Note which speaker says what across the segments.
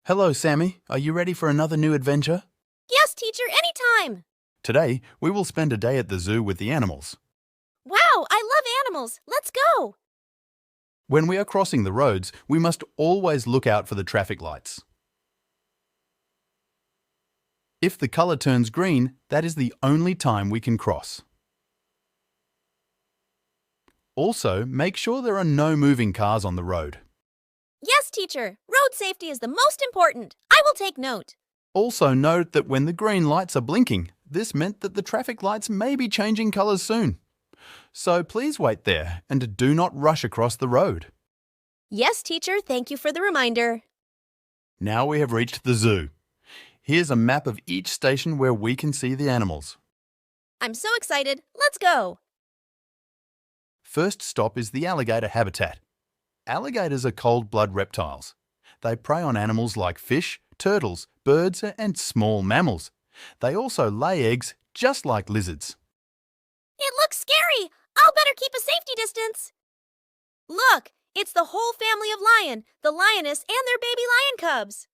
Speaker 1: Hello, Sammy. Are you ready for another new adventure?
Speaker 2: Yes, teacher, anytime!
Speaker 1: Today, we will spend a day at the zoo with the animals.
Speaker 2: Wow, I love animals! Let's go!
Speaker 1: When we are crossing the roads, we must always look out for the traffic lights. If the colour turns green, that is the only time we can cross. Also, make sure there are no moving cars on the road.
Speaker 2: Yes, teacher, road safety is the most important. I will take note.
Speaker 1: Also note that when the green lights are blinking, this meant that the traffic lights may be changing colours soon. So please wait there and do not rush across the road.
Speaker 2: Yes, teacher, thank you for the reminder.
Speaker 1: Now we have reached the zoo. Here's a map of each station where we can see the animals.
Speaker 2: I'm so excited. Let's go.
Speaker 1: First stop is the alligator habitat. Alligators are cold-blood reptiles. They prey on animals like fish, turtles, birds, and small mammals. They also lay eggs just like lizards.
Speaker 2: It looks scary. I'll better keep a safety distance. Look, it's the whole family of lion, the lioness and their baby lion cubs.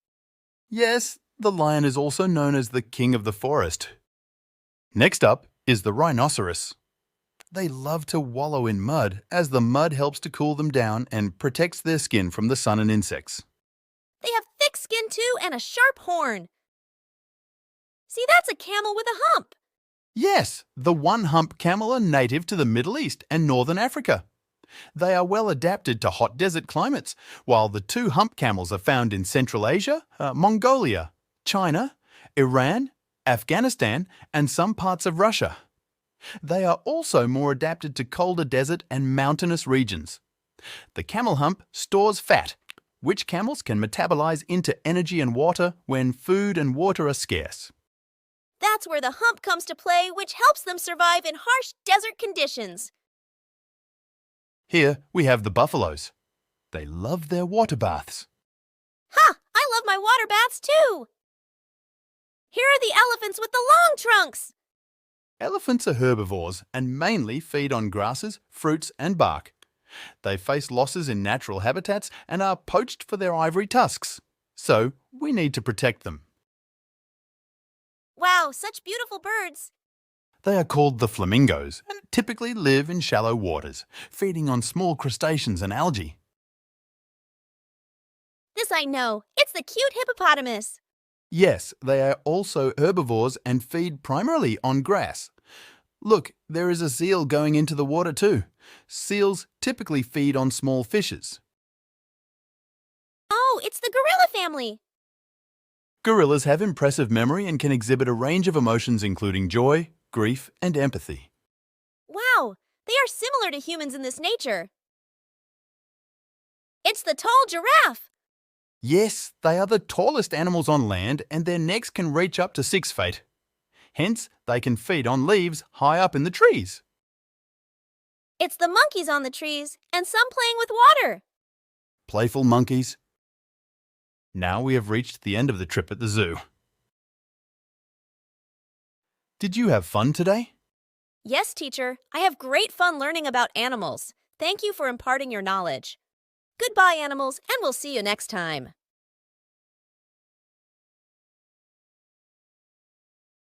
Speaker 1: Yes, the lion is also known as the king of the forest. Next up is the rhinoceros. They love to wallow in mud as the mud helps to cool them down and protects their skin from the sun and insects.
Speaker 2: They have thick skin too and a sharp horn. See, that's a camel with a hump.
Speaker 1: Yes, the one-hump camel are native to the Middle East and Northern Africa. They are well adapted to hot desert climates, while the two-hump camels are found in Central Asia, Mongolia, China, Iran, Afghanistan, and some parts of Russia. They are also more adapted to colder desert and mountainous regions. The camel hump stores fat, which camels can metabolize into energy and water when food and water are scarce.
Speaker 2: That's where the hump comes to play, which helps them survive in harsh desert conditions.
Speaker 1: Here we have the buffaloes. They love their water baths.
Speaker 2: Ha! I love my water baths too! Here are the elephants with the long trunks!
Speaker 1: Elephants are herbivores and mainly feed on grasses, fruits and bark. They face losses in natural habitats and are poached for their ivory tusks. So we need to protect them.
Speaker 2: Wow, such beautiful birds!
Speaker 1: They are called the flamingos and typically live in shallow waters, feeding on small crustaceans and algae.
Speaker 2: This I know. It's the cute hippopotamus.
Speaker 1: Yes, they are also herbivores and feed primarily on grass. Look, there is a seal going into the water too. Seals typically feed on small fishes.
Speaker 2: Oh, it's the gorilla family.
Speaker 1: Gorillas have impressive memory and can exhibit a range of emotions including joy, grief, and empathy.
Speaker 2: Wow, they are similar to humans in this nature. It's the tall giraffe.
Speaker 1: Yes, they are the tallest animals on land and their necks can reach up to 6 feet. Hence, they can feed on leaves high up in the trees.
Speaker 2: It's the monkeys on the trees and some playing with water.
Speaker 1: Playful monkeys. Now we have reached the end of the trip at the zoo. Did you have fun today?
Speaker 2: Yes, teacher. I have great fun learning about animals. Thank you for imparting your knowledge. Goodbye, animals, and we'll see you next time.